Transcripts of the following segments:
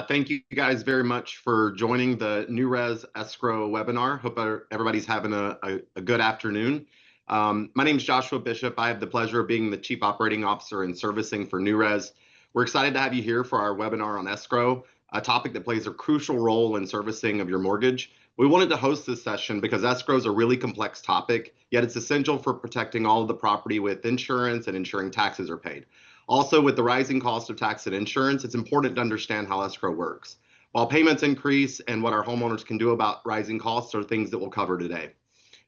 Thank you guys very much for joining the Newrez Escrow webinar. Hope everybody's having a good afternoon. My name is Joshua Bishop. I have the pleasure of being the Chief Operating Officer and Servicing for Newrez. We're excited to have you here for our webinar on escrow, a topic that plays a crucial role in servicing of your mortgage. We wanted to host this session because escrow is a really complex topic, yet it's essential for protecting all of the property with insurance and ensuring taxes are paid. Also, with the rising cost of tax and insurance, it's important to understand how escrow works. While payments increase and what our homeowners can do about rising costs are things that we'll cover today.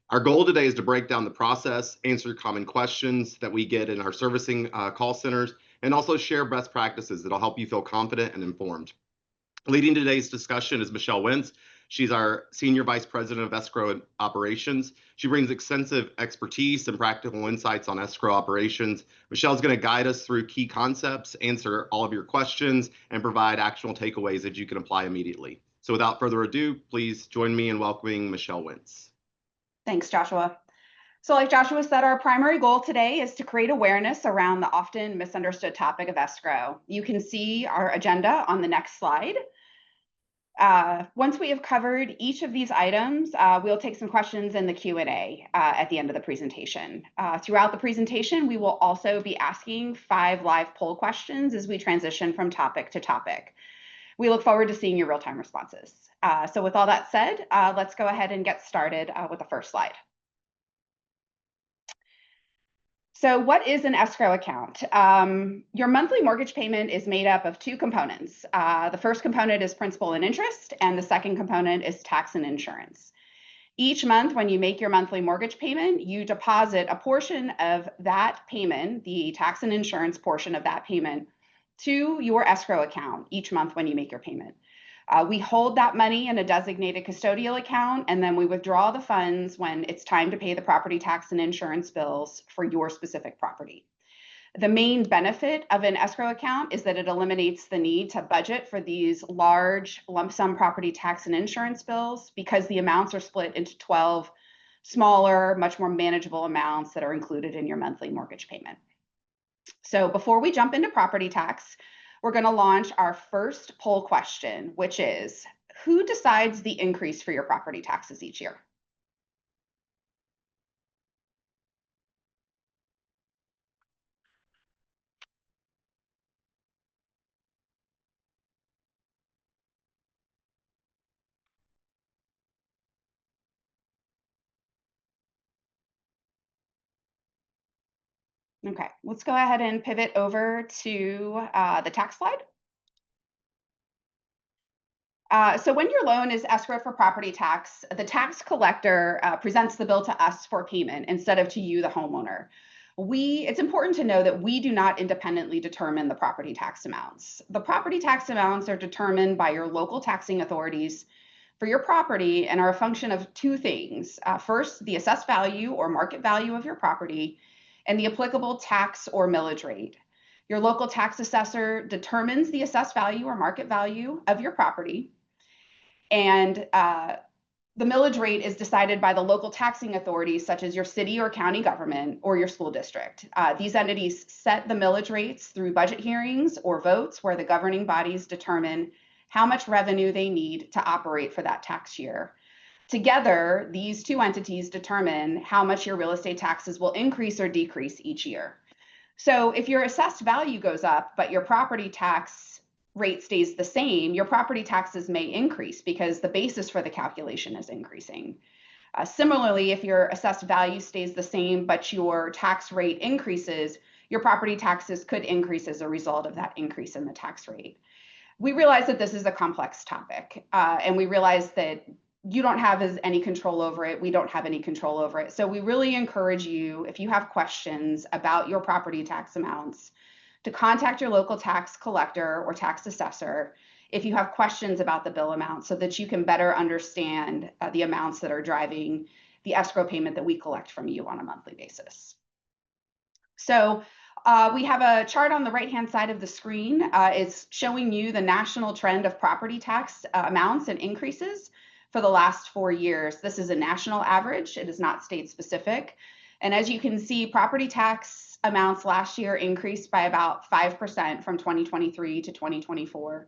Our goal today is to break down the process, answer common questions that we get in our servicing call centers, and also share best practices that'll help you feel confident and informed. Leading today's discussion is Michelle Wentz. She's our Senior Vice President of Escrow Operations. She brings extensive expertise and practical insights on escrow operations. Michelle's going to guide us through key concepts, answer all of your questions, and provide actionable takeaways that you can apply immediately. So without further ado, please join me in welcoming Michelle Wentz. Thanks, Joshua. So like Joshua said, our primary goal today is to create awareness around the often misunderstood topic of escrow. You can see our agenda on the next slide. Once we have covered each of these items, we'll take some questions in the Q&A at the end of the presentation. Throughout the presentation, we will also be asking 5 live poll questions as we transition from topic to topic. We look forward to seeing your real-time responses. So with all that said, let's go ahead and get started with the first slide. So what is an escrow account? Your monthly mortgage payment is made up of 2 components. The first component is principal and interest, and the second component is tax and insurance. Each month when you make your monthly mortgage payment, you deposit a portion of that payment, the tax and insurance portion of that payment, to your escrow account each month when you make your payment. We hold that money in a designated custodial account, and then we withdraw the funds when it's time to pay the property tax and insurance bills for your specific property. The main benefit of an escrow account is that it eliminates the need to budget for these large lump sum property tax and insurance bills because the amounts are split into 12 smaller, much more manageable amounts that are included in your monthly mortgage payment. So before we jump into property tax, we're going to launch our first poll question, which is, who decides the increase for your property taxes each year? Okay, let's go ahead and pivot over to the tax slide. So when your loan is escrowed for property tax, the tax collector presents the bill to us for payment instead of to you, the homeowner. It's important to know that we do not independently determine the property tax amounts. The property tax amounts are determined by your local taxing authorities for your property and are a function of 2 things. First, the assessed value or market value of your property and the applicable tax or millage rate. Your local tax assessor determines the assessed value or market value of your property, and the millage rate is decided by the local taxing authorities, such as your city or county government or your school district. These entities set the millage rates through budget hearings or votes where the governing bodies determine how much revenue they need to operate for that tax year. Together, these 2 entities determine how much your real estate taxes will increase or decrease each year. So if your assessed value goes up, but your property tax rate stays the same, your property taxes may increase because the basis for the calculation is increasing. Similarly, if your assessed value stays the same, but your tax rate increases, your property taxes could increase as a result of that increase in the tax rate. We realize that this is a complex topic, and we realize that you don't have any control over it. We don't have any control over it. So we really encourage you, if you have questions about your property tax amounts, to contact your local tax collector or tax assessor if you have questions about the bill amount so that you can better understand the amounts that are driving the escrow payment that we collect from you on a monthly basis. So we have a chart on the right-hand side of the screen. It's showing you the national trend of property tax amounts and increases for the last 4 years. This is a national average. It is not state specific. And as you can see, property tax amounts last year increased by about 5% from 2023 to 2024.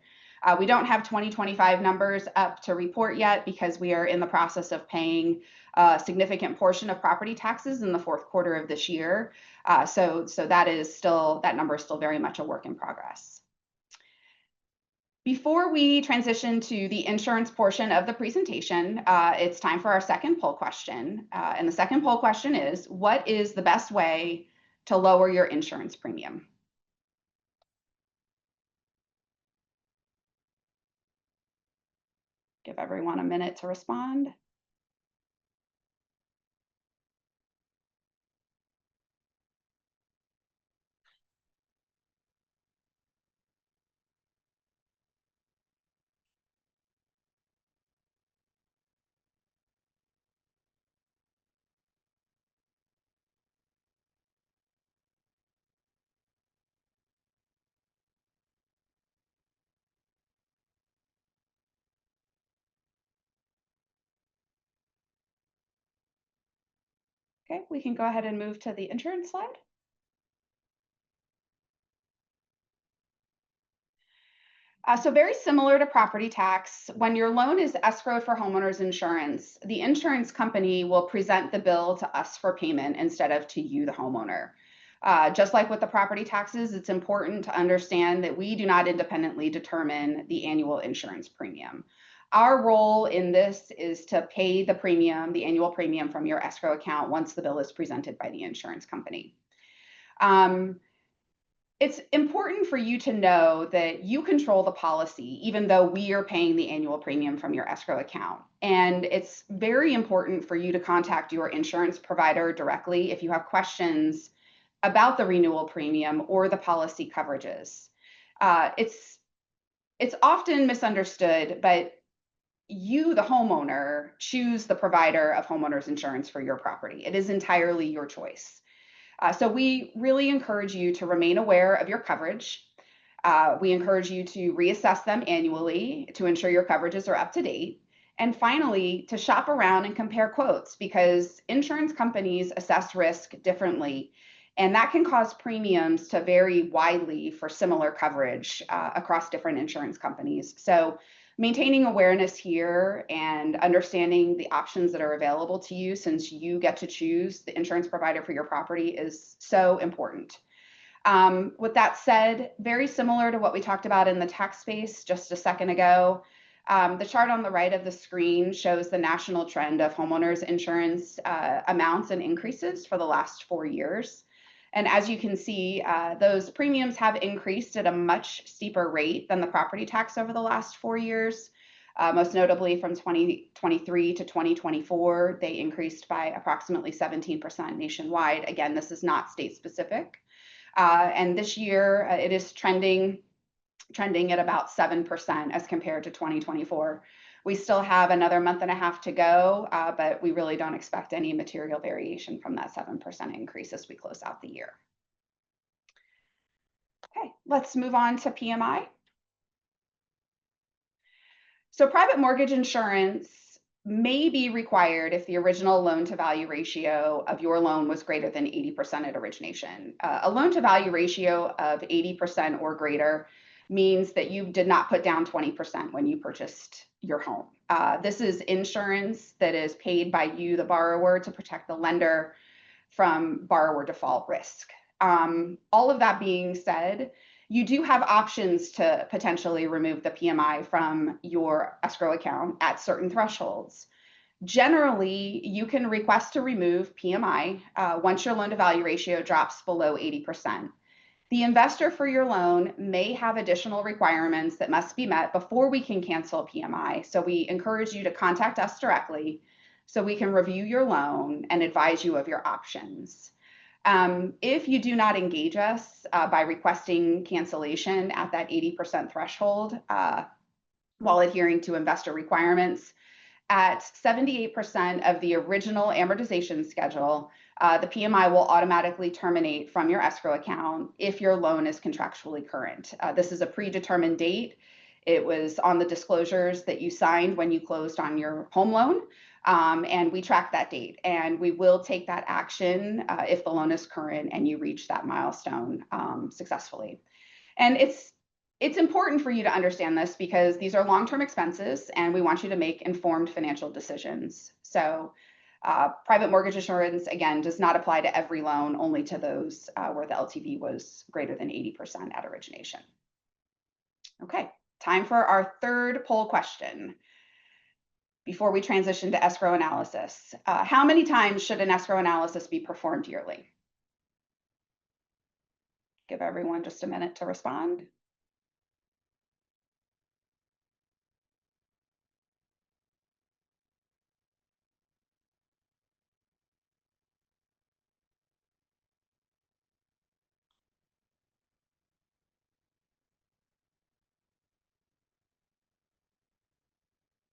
We don't have 2025 numbers up to report yet because we are in the process of paying a significant portion of property taxes in the fourth quarter of this year. So that number is still very much a work in progress. Before we transition to the insurance portion of the presentation, it's time for our second poll question. And the second poll question is, what is the best way to lower your insurance premium? Give everyone a minute to respond. Okay, we can go ahead and move to the insurance slide. So very similar to property tax, when your loan is escrowed for homeowners insurance, the insurance company will present the bill to us for payment instead of to you, the homeowner. Just like with the property taxes, it's important to understand that we do not independently determine the annual insurance premium. Our role in this is to pay the premium, the annual premium from your escrow account once the bill is presented by the insurance company. It's important for you to know that you control the policy, even though we are paying the annual premium from your escrow account. And it's very important for you to contact your insurance provider directly if you have questions about the renewal premium or the policy coverages. It's often misunderstood, but you, the homeowner, choose the provider of homeowners insurance for your property. It is entirely your choice. So we really encourage you to remain aware of your coverage. We encourage you to reassess them annually to ensure your coverages are up to date. And finally, to shop around and compare quotes because insurance companies assess risk differently. And that can cause premiums to vary widely for similar coverage across different insurance companies. So maintaining awareness here and understanding the options that are available to you since you get to choose the insurance provider for your property is so important. With that said, very similar to what we talked about in the tax space just a second ago, the chart on the right of the screen shows the national trend of homeowners insurance amounts and increases for the last 4 years. And as you can see, those premiums have increased at a much steeper rate than the property tax over the last 4 years. Most notably from 2023 to 2024, they increased by approximately 17% nationwide. Again, this is not state specific. And this year it is trending at about 7% as compared to 2024. We still have another month and a half to go, but we really don't expect any material variation from that 7% increase as we close out the year. Okay, let's move on to PMI. So private mortgage insurance may be required if the original loan to value ratio of your loan was greater than 80% at origination. A loan to value ratio of 80% or greater means that you did not put down 20% when you purchased your home. This is insurance that is paid by you, the borrower, to protect the lender from borrower default risk. All of that being said, you do have options to potentially remove the PMI from your escrow account at certain thresholds. Generally, you can request to remove PMI once your loan to value ratio drops below 80%. The investor for your loan may have additional requirements that must be met before we can cancel PMI. So we encourage you to contact us directly so we can review your loan and advise you of your options. If you do not engage us by requesting cancellation at that 80% threshold while adhering to investor requirements, at 78% of the original amortization schedule, the PMI will automatically terminate from your escrow account if your loan is contractually current. This is a predetermined date. It was on the disclosures that you signed when you closed on your home loan, and we track that date. And we will take that action if the loan is current and you reach that milestone successfully. And it's It's important for you to understand this because these are long-term expenses and we want you to make informed financial decisions. So private mortgage insurance, again, does not apply to every loan, only to those where the LTV was greater than 80% at origination. Okay, time for our third poll question before we transition to escrow analysis. How many times should an escrow analysis be performed yearly? Give everyone just a minute to respond.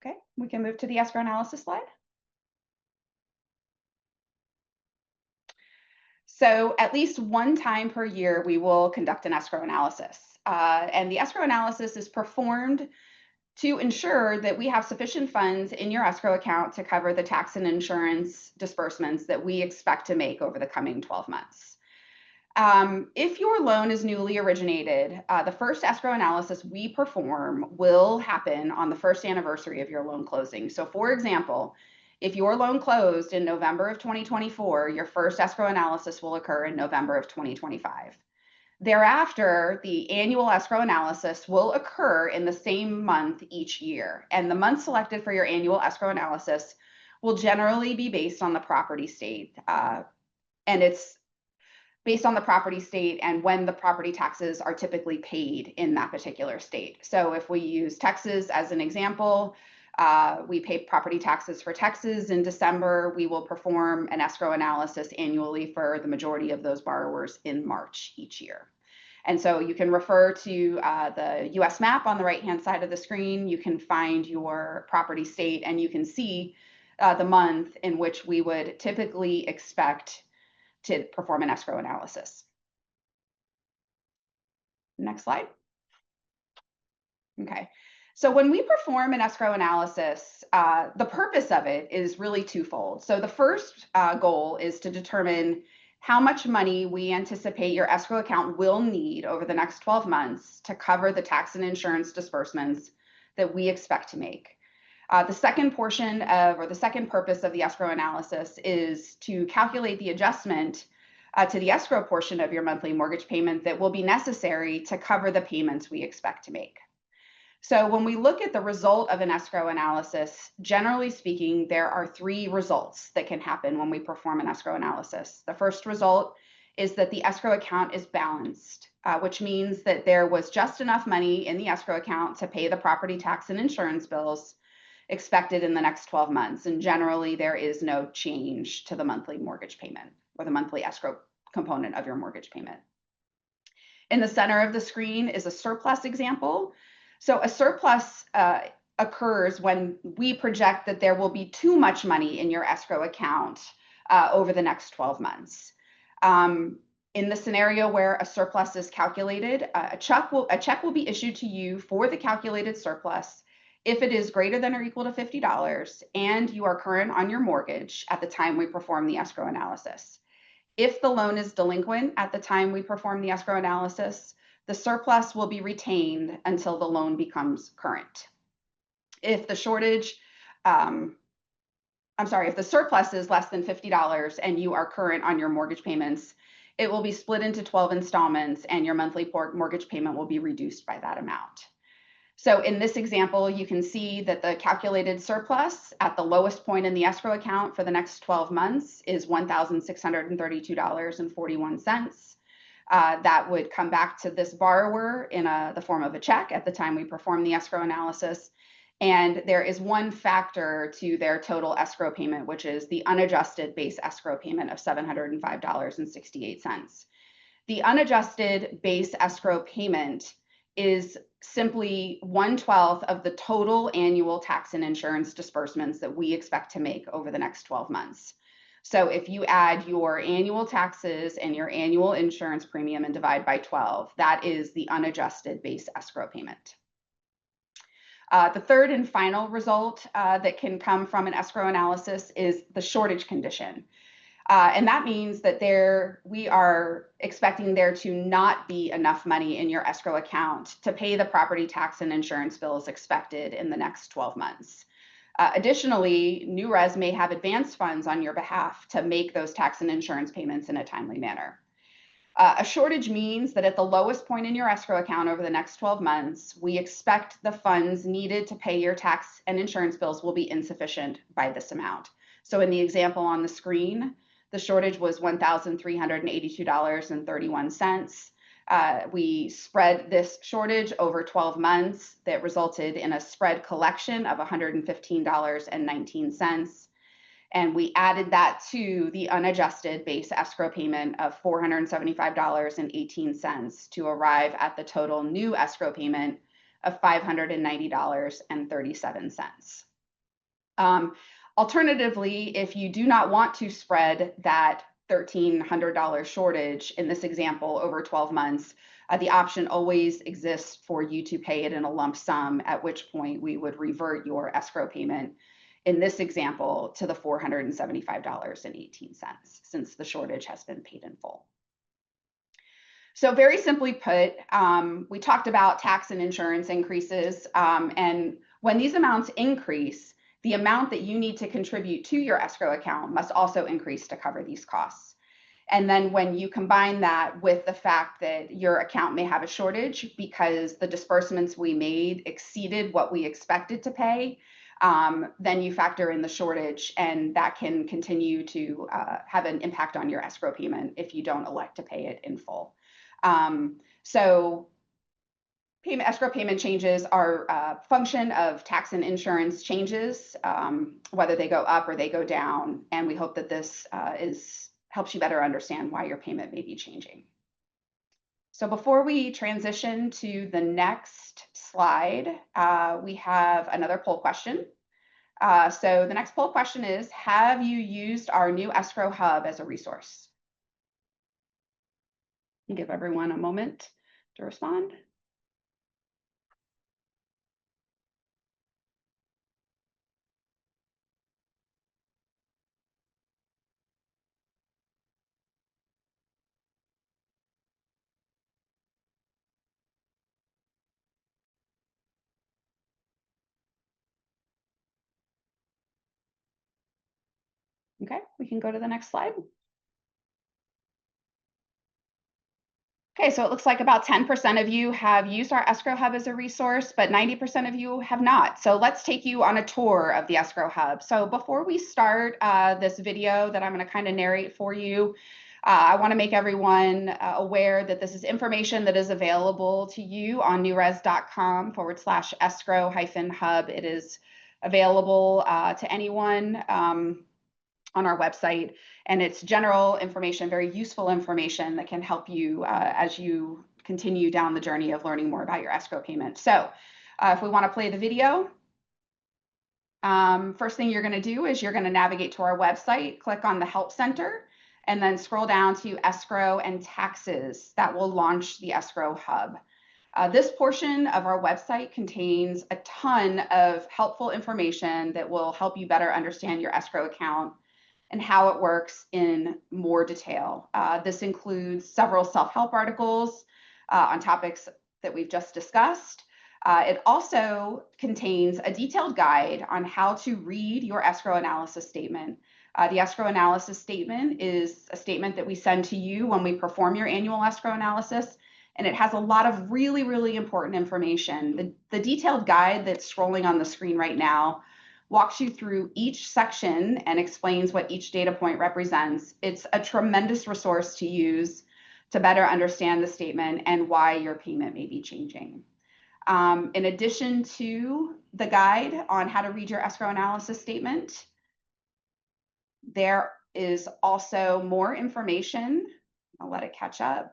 Okay, we can move to the escrow analysis slide. So at least one time per year, we will conduct an escrow analysis. And the escrow analysis is performed to ensure that we have sufficient funds in your escrow account to cover the tax and insurance disbursements that we expect to make over the coming 12 months. If your loan is newly originated, the first escrow analysis we perform will happen on the first anniversary of your loan closing. So for example, if your loan closed in November of 2024, your first escrow analysis will occur in November of 2025. Thereafter, the annual escrow analysis will occur in the same month each year, and the month selected for your annual escrow analysis will generally be based on the property state, and it's based on the property state and when the property taxes are typically paid in that particular state. So if we use Texas as an example, we pay property taxes for Texas in December. We will perform an escrow analysis annually for the majority of those borrowers in March each year. And so you can refer to the US map on the right-hand side of the screen. You can find your property state and you can see the month in which we would typically expect to perform an escrow analysis. Next slide. Okay. So when we perform an escrow analysis, the purpose of it is really twofold. So the first goal is to determine how much money we anticipate your escrow account will need over the next 12 months to cover the tax and insurance disbursements that we expect to make. The second portion of, or the second purpose of the escrow analysis is to calculate the adjustment to the escrow portion of your monthly mortgage payment that will be necessary to cover the payments we expect to make. So when we look at the result of an escrow analysis, generally speaking, there are three results that can happen when we perform an escrow analysis. The first result is that the escrow account is balanced, which means that there was just enough money in the escrow account to pay the property tax and insurance bills expected in the next 12 months. And generally, there is no change to the monthly mortgage payment or the monthly escrow component of your mortgage payment. In the center of the screen is a surplus example. So a surplus occurs when we project that there will be too much money in your escrow account over the next 12 months. In the scenario where a surplus is calculated, a check will be issued to you for the calculated surplus if it is greater than or equal to $50 and you are current on your mortgage at the time we perform the escrow analysis. If the loan is delinquent at the time we perform the escrow analysis, the surplus will be retained until the loan becomes current. If the if the surplus is less than $50 and you are current on your mortgage payments, it will be split into 12 installments and your monthly mortgage payment will be reduced by that amount. So in this example, you can see that the calculated surplus at the lowest point in the escrow account for the next 12 months is $1,632.41. That would come back to this borrower in the form of a check at the time we perform the escrow analysis. And there is one factor to their total escrow payment, which is the unadjusted base escrow payment of $705.68. The unadjusted base escrow payment is simply 1/12 of the total annual tax and insurance disbursements that we expect to make over the next 12 months. So if you add your annual taxes and your annual insurance premium and divide by 12, that is the unadjusted base escrow payment. The third and final result that can come from an escrow analysis is the shortage condition. And that means that we are expecting there to not be enough money in your escrow account to pay the property tax and insurance bills expected in the next 12 months. Additionally, Newrez may have advance funds on your behalf to make those tax and insurance payments in a timely manner. A shortage means that at the lowest point in your escrow account over the next 12 months, we expect the funds needed to pay your tax and insurance bills will be insufficient by this amount. So in the example on the screen, the shortage was $1,382.31. We spread this shortage over 12 months that resulted in a spread collection of $115.19. And we added that to the unadjusted base escrow payment of $475.18 to arrive at the total new escrow payment of $590.37. Alternatively, if you do not want to spread that $1,300 shortage in this example over 12 months, the option always exists for you to pay it in a lump sum, at which point we would revert your escrow payment in this example to the $475.18 since the shortage has been paid in full. So very simply put, we talked about tax and insurance increases, and when these amounts increase, the amount that you need to contribute to your escrow account must also increase to cover these costs. And then when you combine that with the fact that your account may have a shortage because the disbursements we made exceeded what we expected to pay, then you factor in the shortage, and that can continue to have an impact on your escrow payment if you don't elect to pay it in full. So escrow payment changes are a function of tax and insurance changes, whether they go up or they go down, and we hope that this helps you better understand why your payment may be changing. So before we transition to the next slide, we have another poll question. So the next poll question is, have you used our new escrow hub as a resource? I'll give everyone a moment to respond. Okay, we can go to the next slide. Okay, so it looks like about 10% of you have used our escrow hub as a resource, but 90% of you have not. So let's take you on a tour of the escrow hub. So before we start this video that I'm going to kind of narrate for you, I want to make everyone aware that this is information that is available to you on newrez.com/escrow-hub. It is available to anyone on our website, and it's general information, very useful information that can help you as you continue down the journey of learning more about your escrow payment. So if we want to play the video, first thing you're going to do is you're going to navigate to our website, click on the Help Center, and then scroll down to Escrow and Taxes. That will launch the Escrow Hub. This portion of our website contains a ton of helpful information that will help you better understand your escrow account and how it works in more detail. This includes several self-help articles on topics that we've just discussed. It also contains a detailed guide on how to read your escrow analysis statement. The escrow analysis statement is a statement that we send to you when we perform your annual escrow analysis, and it has a lot of really, really important information. The detailed guide that's scrolling on the screen right now walks you through each section and explains what each data point represents. It's a tremendous resource to use to better understand the statement and why your payment may be changing. In addition to the guide on how to read your escrow analysis statement, there is also more information. I'll let it catch up.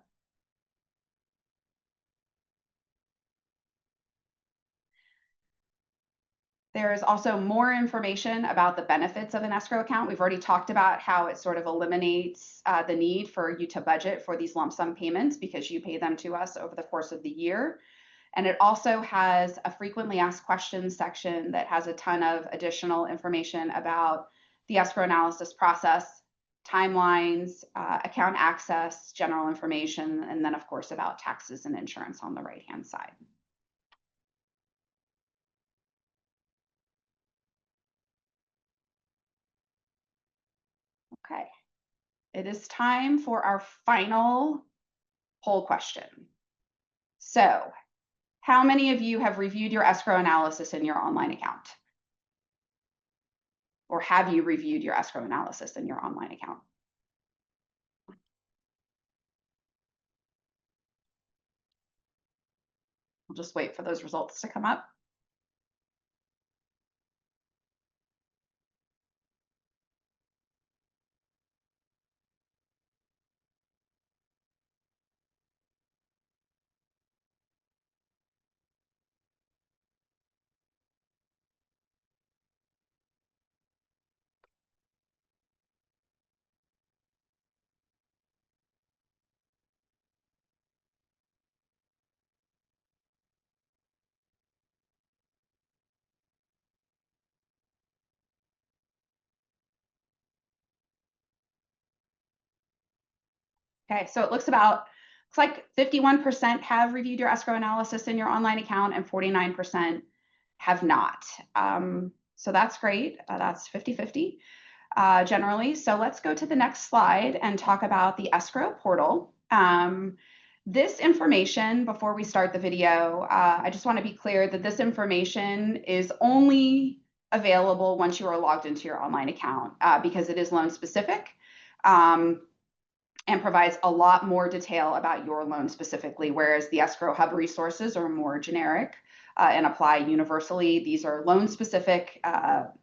There is also more information about the benefits of an escrow account. We've already talked about how it sort of eliminates the need for you to budget for these lump sum payments because you pay them to us over the course of the year. And it also has a frequently asked questions section that has a ton of additional information about the escrow analysis process, timelines, account access, general information, and then of course about taxes and insurance on the right-hand side. Okay, it is time for our final poll question. So, how many of you have reviewed your escrow analysis in your online account? Or have you reviewed your escrow analysis in your online account? We'll just wait for those results to come up. Okay, so it looks like 51% have reviewed your escrow analysis in your online account and 49% have not. So that's great. That's 50-50 generally. So let's go to the next slide and talk about the escrow portal. This information, before we start the video, I just want to be clear that this information is only available once you are logged into your online account because it is loan specific. And provides a lot more detail about your loan specifically, whereas the Escrow Hub resources are more generic and apply universally. These are loan specific.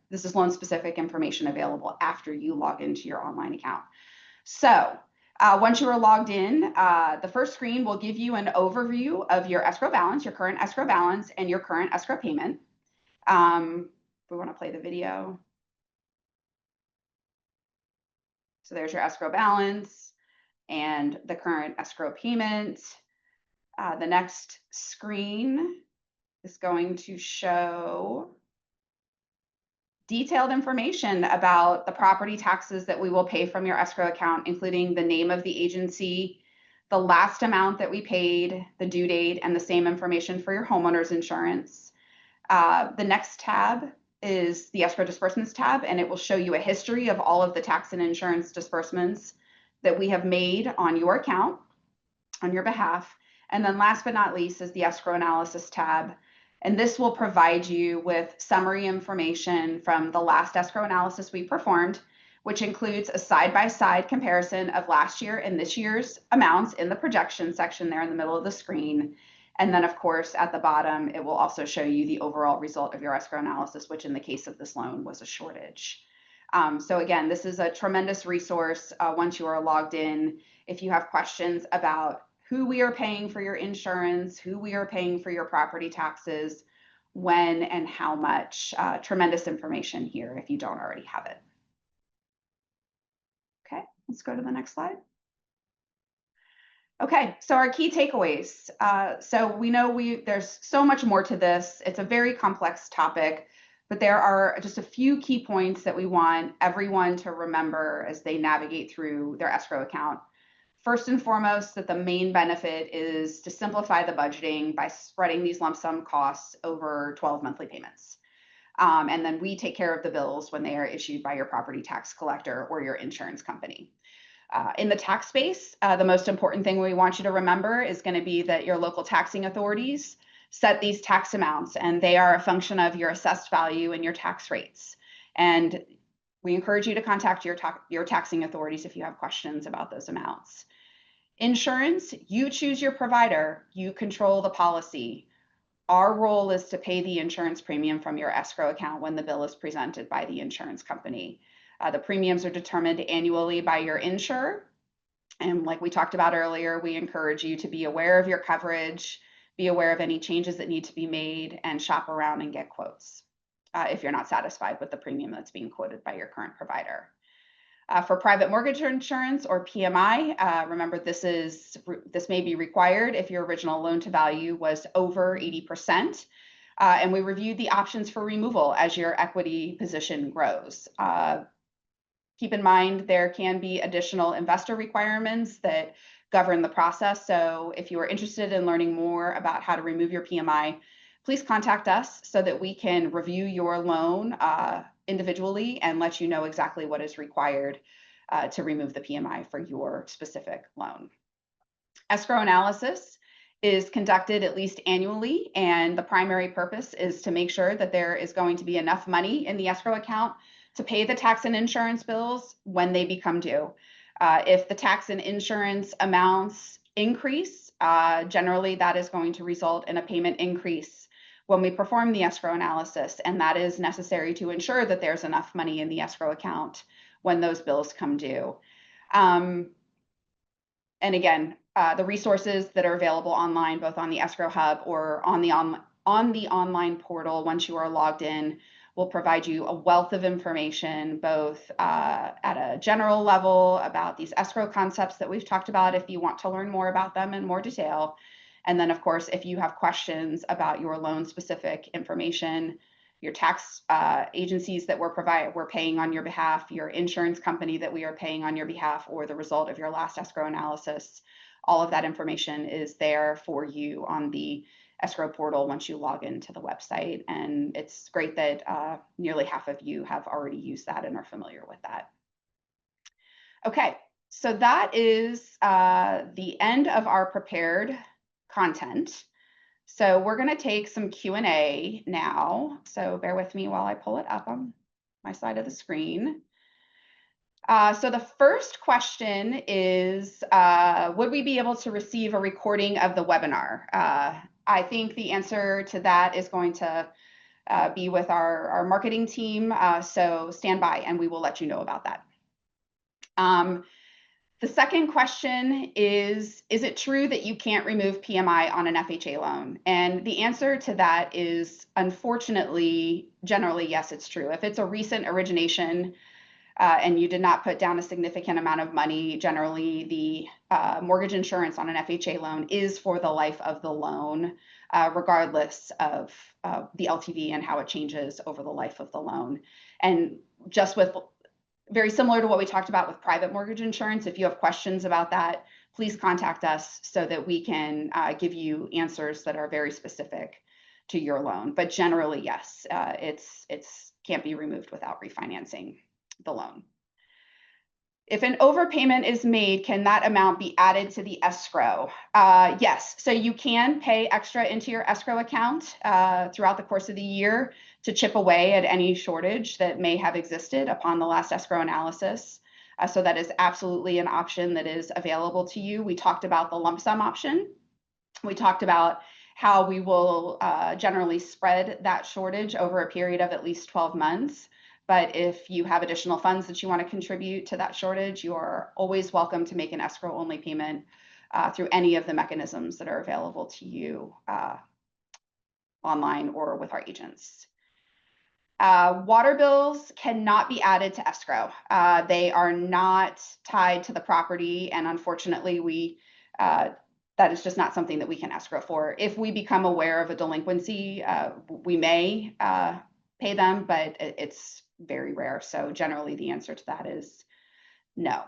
This is loan specific information available after you log into your online account. So once you are logged in, the first screen will give you an overview of your escrow balance, your current escrow balance, and your current escrow payment. We want to play the video. So there's your escrow balance and the current escrow payment. The next screen is going to show detailed information about the property taxes that we will pay from your escrow account, including the name of the agency, the last amount that we paid, the due date, and the same information for your homeowner's insurance. The next tab is the escrow disbursements tab, and it will show you a history of all of the tax and insurance disbursements that we have made on your account on your behalf. And then last but not least is the escrow analysis tab. And this will provide you with summary information from the last escrow analysis we performed, which includes a side-by-side comparison of last year and this year's amounts in the projection section there in the middle of the screen. And then of course, at the bottom, it will also show you the overall result of your escrow analysis, which in the case of this loan was a shortage. So again, this is a tremendous resource once you are logged in. If you have questions about who we are paying for your insurance, who we are paying for your property taxes, when and how much, tremendous information here if you don't already have it. Okay, let's go to the next slide. Okay, so our key takeaways. So we know there's so much more to this. It's a very complex topic. But there are just a few key points that we want everyone to remember as they navigate through their escrow account. First and foremost, that the main benefit is to simplify the budgeting by spreading these lump sum costs over 12 monthly payments. And then we take care of the bills when they are issued by your property tax collector or your insurance company. In the tax space, the most important thing we want you to remember is going to be that your local taxing authorities set these tax amounts, and they are a function of your assessed value and your tax rates. And we encourage you to contact your taxing authorities if you have questions about those amounts. Insurance, you choose your provider, you control the policy. Our role is to pay the insurance premium from your escrow account when the bill is presented by the insurance company. The premiums are determined annually by your insurer. And like we talked about earlier, we encourage you to be aware of your coverage, be aware of any changes that need to be made, and shop around and get quotes if you're not satisfied with the premium that's being quoted by your current provider. For private mortgage insurance or PMI, remember this may be required if your original loan to value was over 80%. And we reviewed the options for removal as your equity position grows. Keep in mind, there can be additional investor requirements that govern the process. So if you are interested in learning more about how to remove your PMI, please contact us so that we can review your loan individually and let you know exactly what is required to remove the PMI for your specific loan. Escrow analysis is conducted at least annually, and the primary purpose is to make sure that there is going to be enough money in the escrow account to pay the tax and insurance bills when they become due. If the tax and insurance amounts increase, generally that is going to result in a payment increase when we perform the escrow analysis, and that is necessary to ensure that there's enough money in the escrow account when those bills come due. And again, the resources that are available online, both on the Escrow Hub or on the online portal, once you are logged in, will provide you a wealth of information, both at a general level about these escrow concepts that we've talked about, if you want to learn more about them in more detail. And then, of course, if you have questions about your loan-specific information, your tax agencies that we're paying on your behalf, your insurance company that we are paying on your behalf, or the result of your last escrow analysis, all of that information is there for you on the escrow portal once you log into the website. And it's great that nearly half of you have already used that and are familiar with that. Okay, so that is the end of our prepared content. So we're going to take some Q&A now. So bear with me while I pull it up on my side of the screen. So the first question is, would we be able to receive a recording of the webinar? I think the answer to that is going to be with our marketing team. So stand by and we will let you know about that. The second question is it true that you can't remove PMI on an FHA loan? And the answer to that is, unfortunately, generally, yes, it's true. If it's a recent origination and you did not put down a significant amount of money, generally the mortgage insurance on an FHA loan is for the life of the loan, regardless of the LTV and how it changes over the life of the loan. And just with very similar to what we talked about with private mortgage insurance, if you have questions about that, please contact us so that we can give you answers that are very specific to your loan. But generally, yes, it's can't be removed without refinancing the loan. If an overpayment is made, can that amount be added to the escrow? Yes, so you can pay extra into your escrow account throughout the course of the year to chip away at any shortage that may have existed upon the last escrow analysis. So that is absolutely an option that is available to you. We talked about the lump sum option. We talked about how we will generally spread that shortage over a period of at least 12 months. But if you have additional funds that you want to contribute to that shortage, you are always welcome to make an escrow-only payment through any of the mechanisms that are available to you online or with our agents. Water bills cannot be added to escrow. They are not tied to the property, and unfortunately, that is just not something that we can escrow for. If we become aware of a delinquency, we may pay them, but it's very rare. So generally the answer to that is no.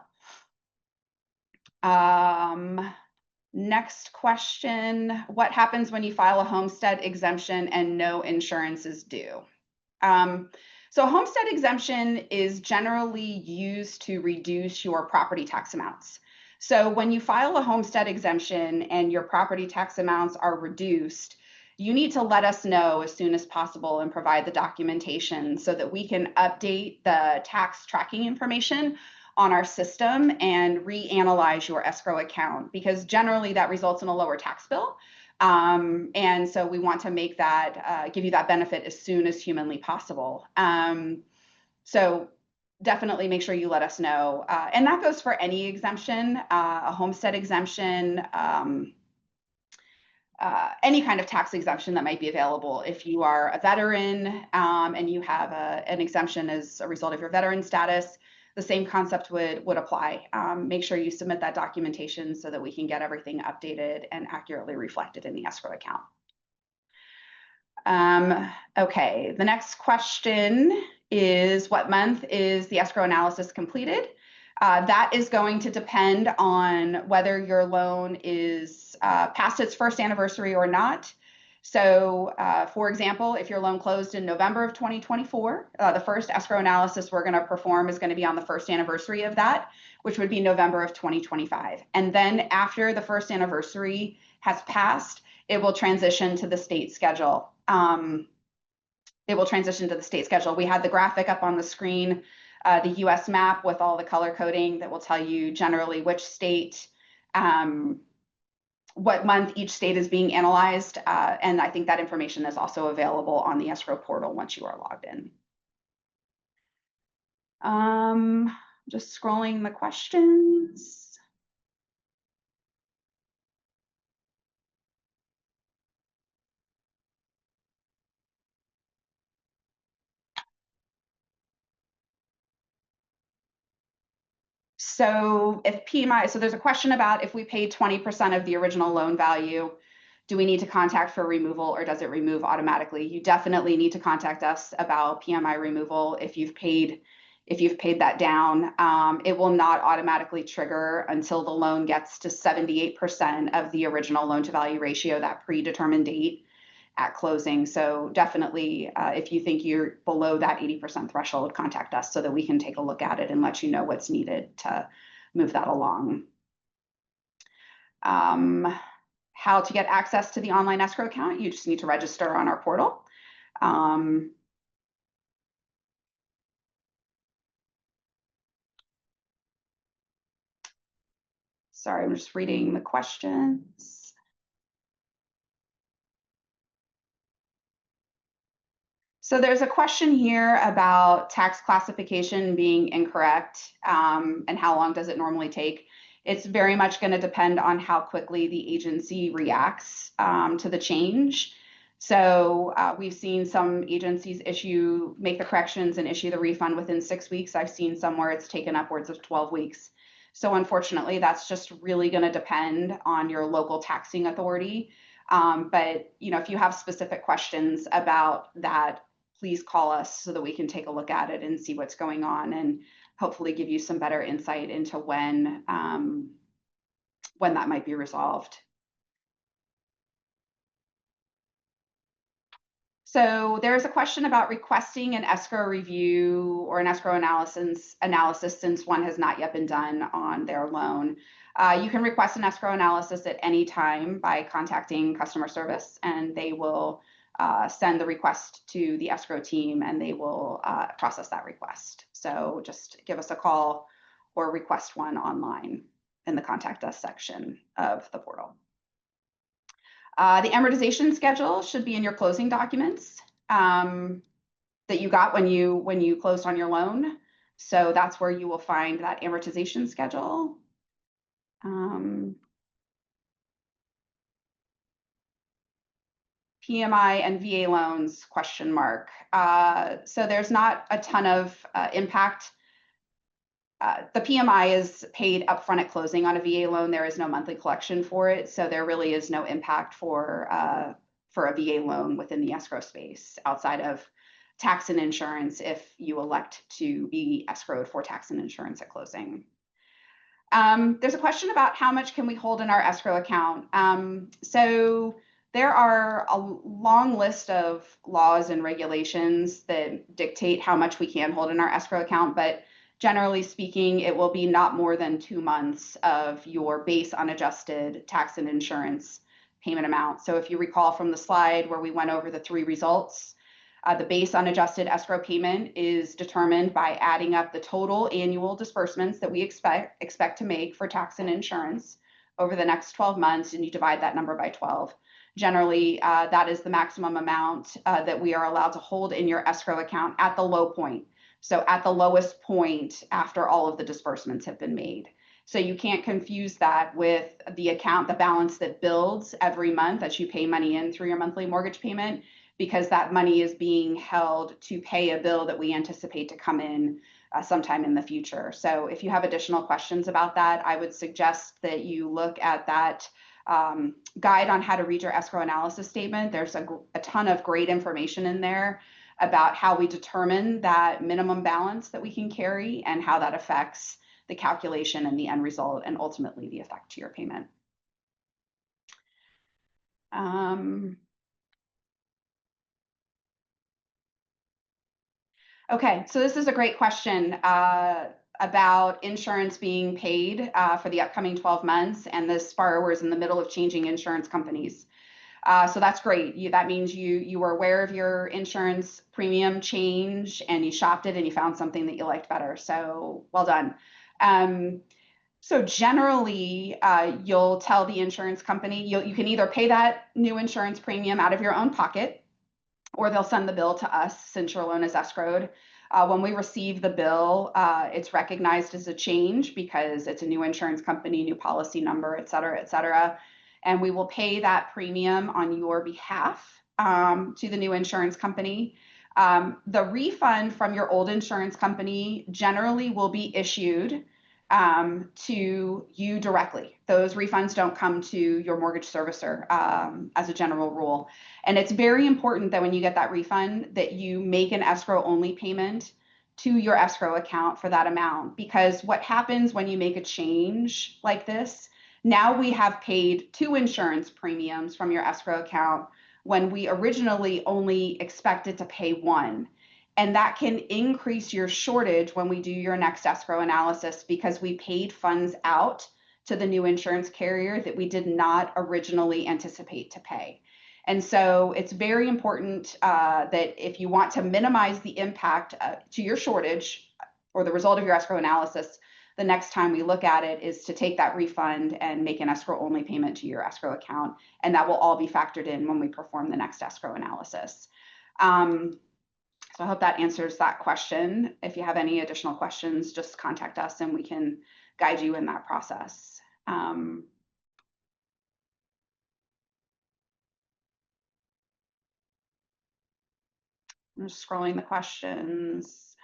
Next question, what happens when you file a homestead exemption and no insurance is due? So homestead exemption is generally used to reduce your property tax amounts. So when you file a homestead exemption and your property tax amounts are reduced, you need to let us know as soon as possible and provide the documentation so that we can update the tax tracking information on our system and reanalyze your escrow account, because generally that results in a lower tax bill. And so we want to make that, give you that benefit as soon as humanly possible. So definitely make sure you let us know. And that goes for any exemption, a homestead exemption, any kind of tax exemption that might be available. If you are a veteran and you have an exemption as a result of your veteran status, the same concept would apply. Make sure you submit that documentation so that we can get everything updated and accurately reflected in the escrow account. Okay, the next question is what month is the escrow analysis completed. That is going to depend on whether your loan is past its first anniversary or not. So, for example, if your loan closed in November of 2024, the first escrow analysis we're going to perform is going to be on the first anniversary of that, which would be November of 2025. And then after the first anniversary has passed, it will transition to the state schedule. We had the graphic up on the screen, the US map with all the color coding that will tell you generally which state, what month each state is being analyzed. And I think that information is also available on the escrow portal once you are logged in. Just scrolling the questions. So if PMI, so there's a question about if we paid 20% of the original loan value, do we need to contact for removal or does it remove automatically? You definitely need to contact us about PMI removal if you've paid that down. It will not automatically trigger until the loan gets to 78% of the original loan to value ratio, that predetermined date at closing. So definitely, if you think you're below that 80% threshold, contact us so that we can take a look at it and let you know what's needed to move that along. How to get access to the online escrow account? You just need to register on our portal. Sorry, I'm just reading the questions. So there's a question here about tax classification being incorrect, and how long does it normally take? It's very much going to depend on how quickly the agency reacts to the change. So we've seen some agencies make the corrections and issue the refund within 6 weeks. I've seen some where it's taken upwards of 12 weeks. So unfortunately, that's just really going to depend on your local taxing authority. But if you have specific questions about that, please call us so that we can take a look at it and see what's going on and hopefully give you some better insight into when that might be resolved. So there's a question about requesting an escrow review or an escrow analysis since one has not yet been done on their loan. You can request an escrow analysis at any time by contacting customer service, and they will send the request to the escrow team and they will process that request. So just give us a call or request one online in the contact us section of the portal. The amortization schedule should be in your closing documents that you got when you closed on your loan. So that's where you will find that amortization schedule. PMI and VA loans, question mark. So there's not a ton of impact. The PMI is paid upfront at closing on a VA loan. There is no monthly collection for it. So there really is no impact for a VA loan within the escrow space outside of tax and insurance if you elect to be escrowed for tax and insurance at closing. There's a question about how much can we hold in our escrow account. So there are a long list of laws and regulations that dictate how much we can hold in our escrow account, but generally speaking, it will be not more than 2 months of your base unadjusted tax and insurance payment amount. So if you recall from the slide where we went over the 3 results, the base unadjusted escrow payment is determined by adding up the total annual disbursements that we expect to make for tax and insurance over the next 12 months, and you divide that number by 12. Generally, that is the maximum amount that we are allowed to hold in your escrow account at the low point. So at the lowest point after all of the disbursements have been made. So you can't confuse that with the account, the balance that builds every month as you pay money in through your monthly mortgage payment, because that money is being held to pay a bill that we anticipate to come in sometime in the future. So if you have additional questions about that, I would suggest that you look at that guide on how to read your escrow analysis statement. There's a ton of great information in there about how we determine that minimum balance that we can carry and how that affects the calculation and the end result and ultimately the effect to your payment. Okay, so this is a great question about insurance being paid for the upcoming 12 months, and this borrower is in the middle of changing insurance companies. So that's great. That means you were aware of your insurance premium change and you shopped it and you found something that you liked better. So well done. So generally, you'll tell the insurance company, you can either pay that new insurance premium out of your own pocket, or they'll send the bill to us since your loan is escrowed. When we receive the bill, it's recognized as a change because it's a new insurance company, new policy number, et cetera, et cetera. And we will pay that premium on your behalf to the new insurance company. The refund from your old insurance company generally will be issued to you directly. Those refunds don't come to your mortgage servicer as a general rule. And it's very important that when you get that refund that you make an escrow only payment to your escrow account for that amount. Because what happens when you make a change like this, now we have paid 2 insurance premiums from your escrow account when we originally only expected to pay 1. And that can increase your shortage when we do your next escrow analysis because we paid funds out to the new insurance carrier that we did not originally anticipate to pay. And so it's very important that if you want to minimize the impact to your shortage or the result of your escrow analysis, the next time we look at it is to take that refund and make an escrow only payment to your escrow account. And that will all be factored in when we perform the next escrow analysis. So I hope that answers that question. If you have any additional questions, just contact us and we can guide you in that process. I'm just scrolling the questions.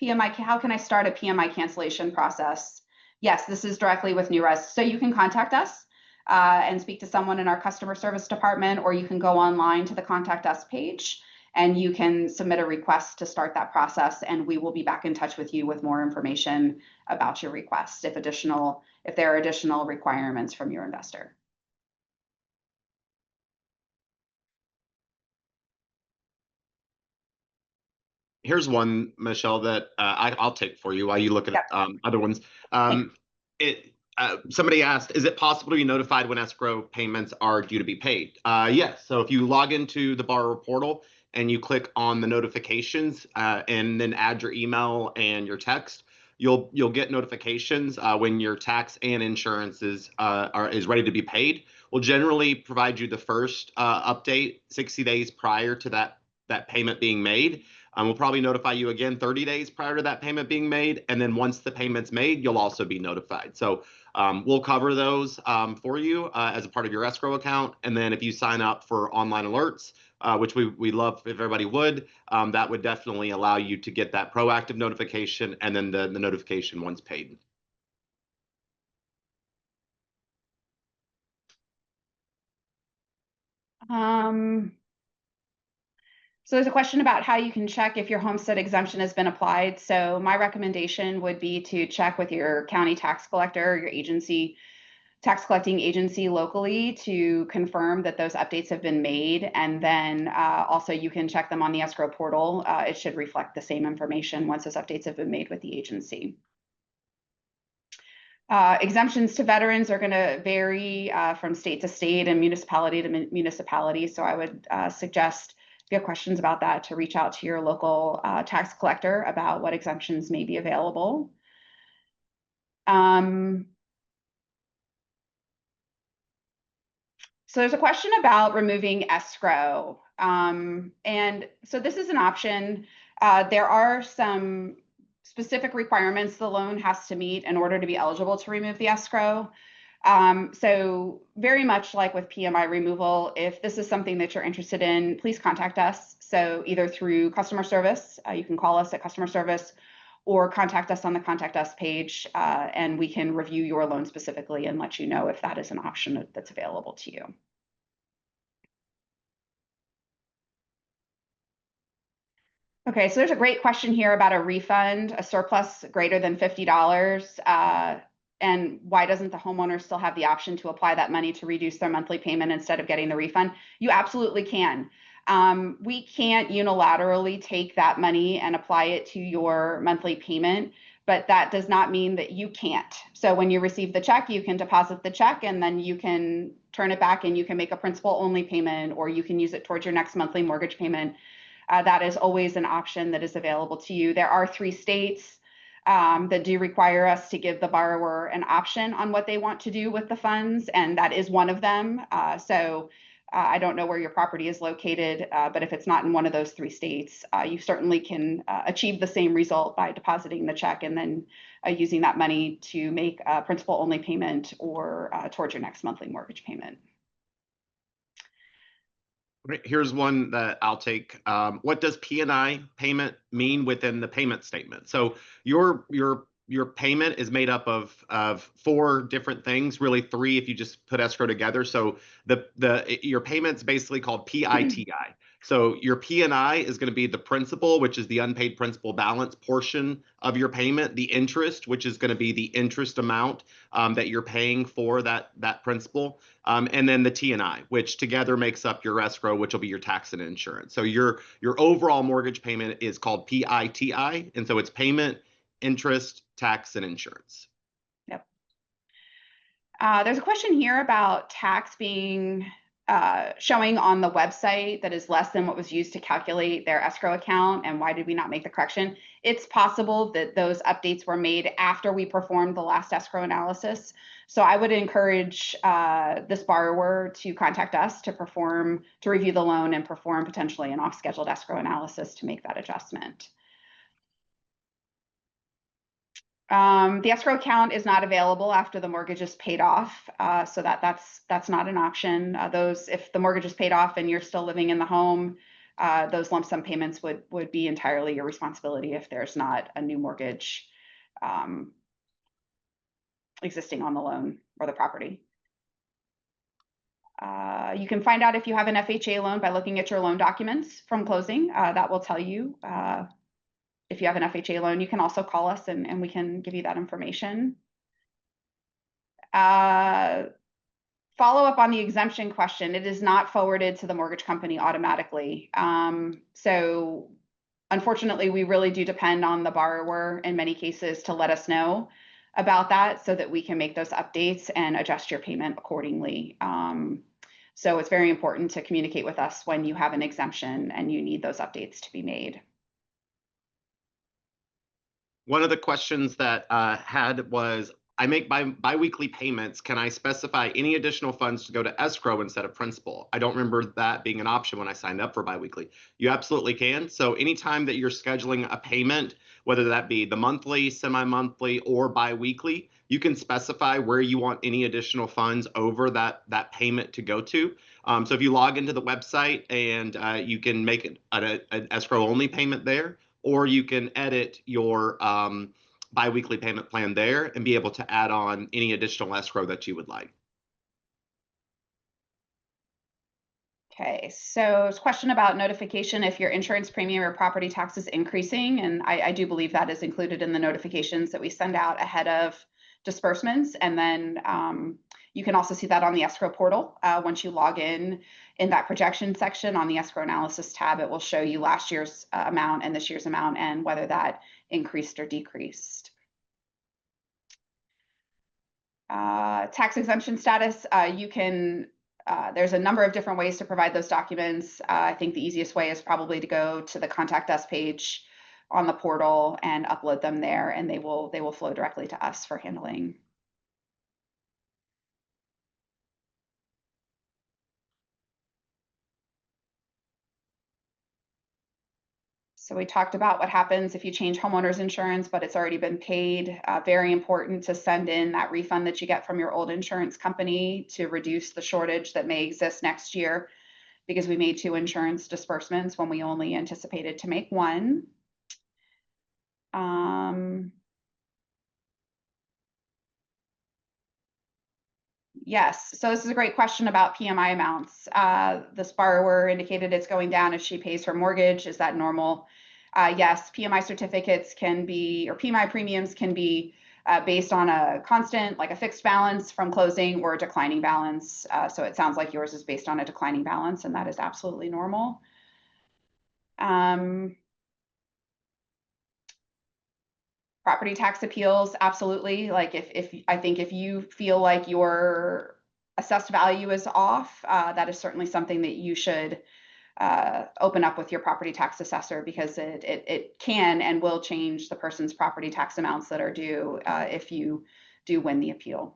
PMI, how can I start a PMI cancellation process? Yes, this is directly with Newrez. So you can contact us and speak to someone in our customer service department, or you can go online to the contact us page and you can submit a request to start that process, and we will be back in touch with you with more information about your request if there are additional requirements from your investor. Here's one, Michelle, that I'll take for you while you look at other ones. Somebody asked, is it possible to be notified when escrow payments are due to be paid? Yes. So if you log into the borrower portal and you click on the notifications and then add your email and your text, you'll get notifications when your tax and insurance is ready to be paid. We'll generally provide you the first update 60 days prior to that payment being made. We'll probably notify you again 30 days prior to that payment being made. And then once the payment's made, you'll also be notified. So we'll cover those for you as a part of your escrow account. And then if you sign up for online alerts, which we love if everybody would, that would definitely allow you to get that proactive notification and then the notification once paid. So there's a question about how you can check if your homestead exemption has been applied. So my recommendation would be to check with your county tax collector, your agency, tax collecting agency locally to confirm that those updates have been made. And then also you can check them on the escrow portal. It should reflect the same information once those updates have been made with the agency. Exemptions to veterans are going to vary from state to state and municipality to municipality. So I would suggest, if you have questions about that, to reach out to your local tax collector about what exemptions may be available. So there's a question about removing escrow. And so this is an option. There are some specific requirements the loan has to meet in order to be eligible to remove the escrow. So very much like with PMI removal, if this is something that you're interested in, please contact us. So either through customer service, you can call us at customer service, or contact us on the Contact Us page, and we can review your loan specifically and let you know if that is an option that's available to you. Okay, so there's a great question here about a refund, a surplus greater than $50. And why doesn't the homeowner still have the option to apply that money to reduce their monthly payment instead of getting the refund? You absolutely can. We can't unilaterally take that money and apply it to your monthly payment, but that does not mean that you can't. So when you receive the check, you can deposit the check and then you can turn it back and you can make a principal only payment, or you can use it towards your next monthly mortgage payment. That is always an option that is available to you. There are 3 states that do require us to give the borrower an option on what they want to do with the funds, and that is one of them. I don't know where your property is located, but if it's not in one of those 3 states, you certainly can achieve the same result by depositing the check and then using that money to make a principal only payment or towards your next monthly mortgage payment. Here's one that I'll take. What does P&I payment mean within the payment statement? So your payment is made up of 4 different things, really 3 if you just put escrow together. So your payment's basically called PITI. So your P&I is going to be the principal, which is the unpaid principal balance portion of your payment, the interest, which is going to be the interest amount that you're paying for that principal, and then the T&I, which together makes up your escrow, which will be your tax and insurance. So your overall mortgage payment is called PITI, and so it's payment, interest, tax, and insurance. Yep. There's a question here about tax being showing on the website that is less than what was used to calculate their escrow account, and why did we not make the correction? It's possible that those updates were made after we performed the last escrow analysis. So I would encourage this borrower to contact us to review the loan and perform potentially an off-scheduled escrow analysis to make that adjustment. The escrow account is not available after the mortgage is paid off, so that's not an option. If the mortgage is paid off and you're still living in the home, those lump sum payments would be entirely your responsibility if there's not a new mortgage existing on the loan or the property. You can find out if you have an FHA loan by looking at your loan documents from closing. That will tell you if you have an FHA loan. You can also call us and we can give you that information. Follow up on the exemption question. It is not forwarded to the mortgage company automatically. So unfortunately, we really do depend on the borrower in many cases to let us know about that so that we can make those updates and adjust your payment accordingly. So it's very important to communicate with us when you have an exemption and you need those updates to be made. One of the questions that had was, I make biweekly payments. Can I specify any additional funds to go to escrow instead of principal? I don't remember that being an option when I signed up for biweekly. You absolutely can. So anytime that you're scheduling a payment, whether that be the monthly, semi-monthly, or biweekly, you can specify where you want any additional funds over that payment to go to. So if you log into the website and you can make an escrow only payment there, or you can edit your biweekly payment plan there and be able to add on any additional escrow that you would like. Okay, so it's a question about notification if your insurance premium or property tax is increasing, and I do believe that is included in the notifications that we send out ahead of disbursements. And then you can also see that on the escrow portal. Once you log in that projection section on the escrow analysis tab, it will show you last year's amount and this year's amount and whether that increased or decreased. Tax exemption status, there's a number of different ways to provide those documents. I think the easiest way is probably to go to the Contact Us page on the portal and upload them there, and they will flow directly to us for handling. So we talked about what happens if you change homeowners insurance, but it's already been paid. Very important to send in that refund that you get from your old insurance company to reduce the shortage that may exist next year, because we made 2 insurance disbursements when we only anticipated to make 1. Yes, so this is a great question about PMI amounts. This borrower indicated it's going down if she pays her mortgage. Is that normal? Yes, PMI certificates can be, or PMI premiums can be based on a constant, like a fixed balance from closing, or a declining balance. So it sounds like yours is based on a declining balance, and that is absolutely normal. Property tax appeals, absolutely. Like if I think if you feel like your assessed value is off, that is certainly something that you should open up with your property tax assessor, because it can and will change the person's property tax amounts that are due if you do win the appeal.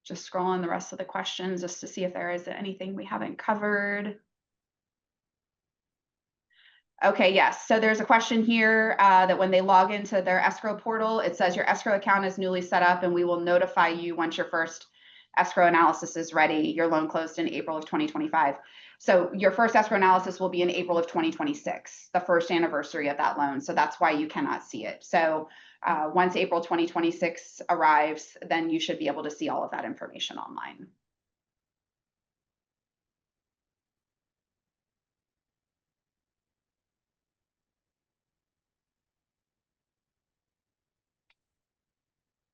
Just scrolling the rest of the questions just to see if there is anything we haven't covered. Okay, yes. So there's a question here that when they log into their escrow portal, it says your escrow account is newly set up and we will notify you once your first escrow analysis is ready. Your loan closed in April of 2025. So your first escrow analysis will be in April of 2026, the first anniversary of that loan. So that's why you cannot see it. So once April 2026 arrives, then you should be able to see all of that information online.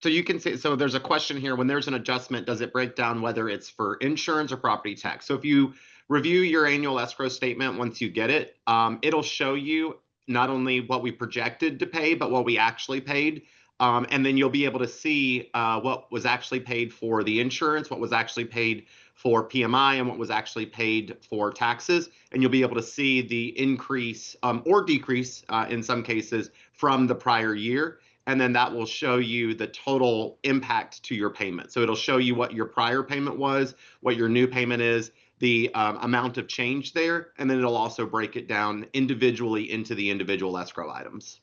So you can say, so there's a question here, when there's an adjustment, does it break down whether it's for insurance or property tax? So if you review your annual escrow statement, once you get it, it'll show you not only what we projected to pay, but what we actually paid. And then you'll be able to see what was actually paid for the insurance, what was actually paid for PMI, and what was actually paid for taxes. And you'll be able to see the increase or decrease in some cases from the prior year. And then that will show you the total impact to your payment. So it'll show you what your prior payment was, what your new payment is, the amount of change there, and then it'll also break it down individually into the individual escrow items.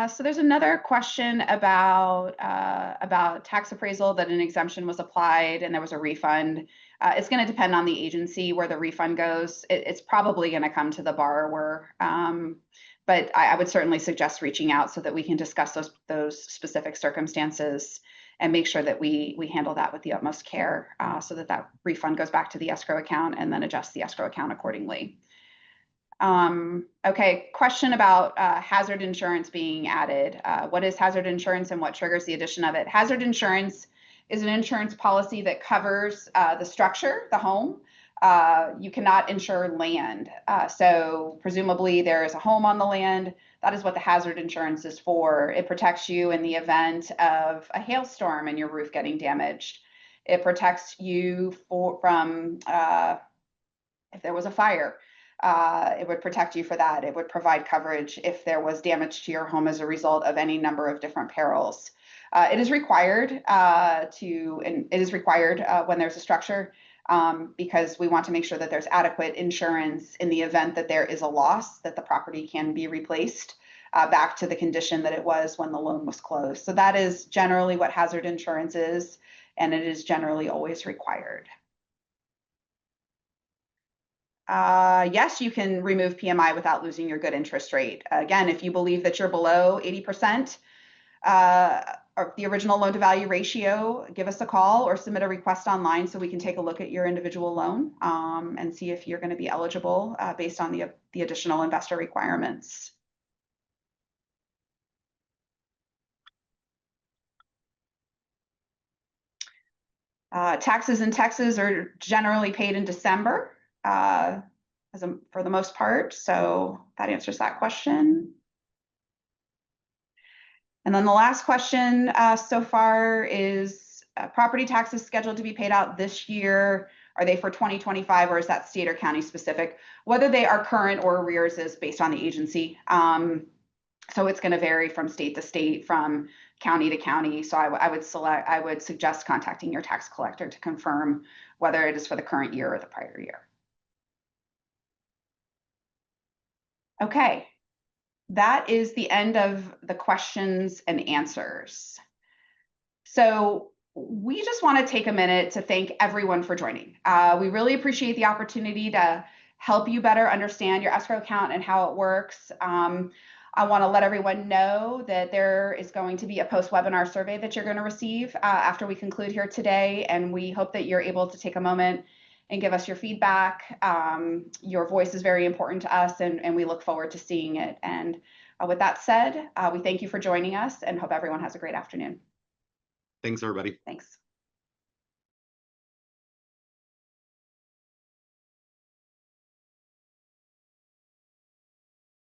So there's another question about tax appraisal, that an exemption was applied and there was a refund. It's going to depend on the agency where the refund goes. It's probably going to come to the borrower. But I would certainly suggest reaching out so that we can discuss those specific circumstances and make sure that we handle that with the utmost care, so that refund goes back to the escrow account and then adjust the escrow account accordingly. Okay, question about hazard insurance being added. What is hazard insurance and what triggers the addition of it? Hazard insurance is an insurance policy that covers the structure, the home. You cannot insure land. So presumably there is a home on the land. That is what the hazard insurance is for. It protects you in the event of a hailstorm and your roof getting damaged. It protects you from if there was a fire. It would protect you for that. It would provide coverage if there was damage to your home as a result of any number of different perils. It is required when there's a structure, because we want to make sure that there's adequate insurance in the event that there is a loss, that the property can be replaced back to the condition that it was when the loan was closed. So that is generally what hazard insurance is, and it is generally always required. Yes, you can remove PMI without losing your good interest rate. Again, if you believe that you're below 80% or the original loan to value ratio, give us a call or submit a request online so we can take a look at your individual loan and see if you're going to be eligible based on the additional investor requirements. Taxes in Texas are generally paid in December. For the most part. So that answers that question. And then the last question so far is property taxes scheduled to be paid out this year. Are they for 2025 or is that state or county specific? Whether they are current or arrears is based on the agency. So it's going to vary from state to state, from county to county. So I would suggest contacting your tax collector to confirm whether it is for the current year or the prior year. Okay, that is the end of the questions and answers. So we just want to take a minute to thank everyone for joining. We really appreciate the opportunity to help you better understand your escrow account and how it works. I want to let everyone know that there is going to be a post-webinar survey that you're going to receive after we conclude here today, and we hope that you're able to take a moment and give us your feedback. Your voice is very important to us, and we look forward to seeing it. And with that said, we thank you for joining us and hope everyone has a great afternoon. Thanks, everybody. Thanks.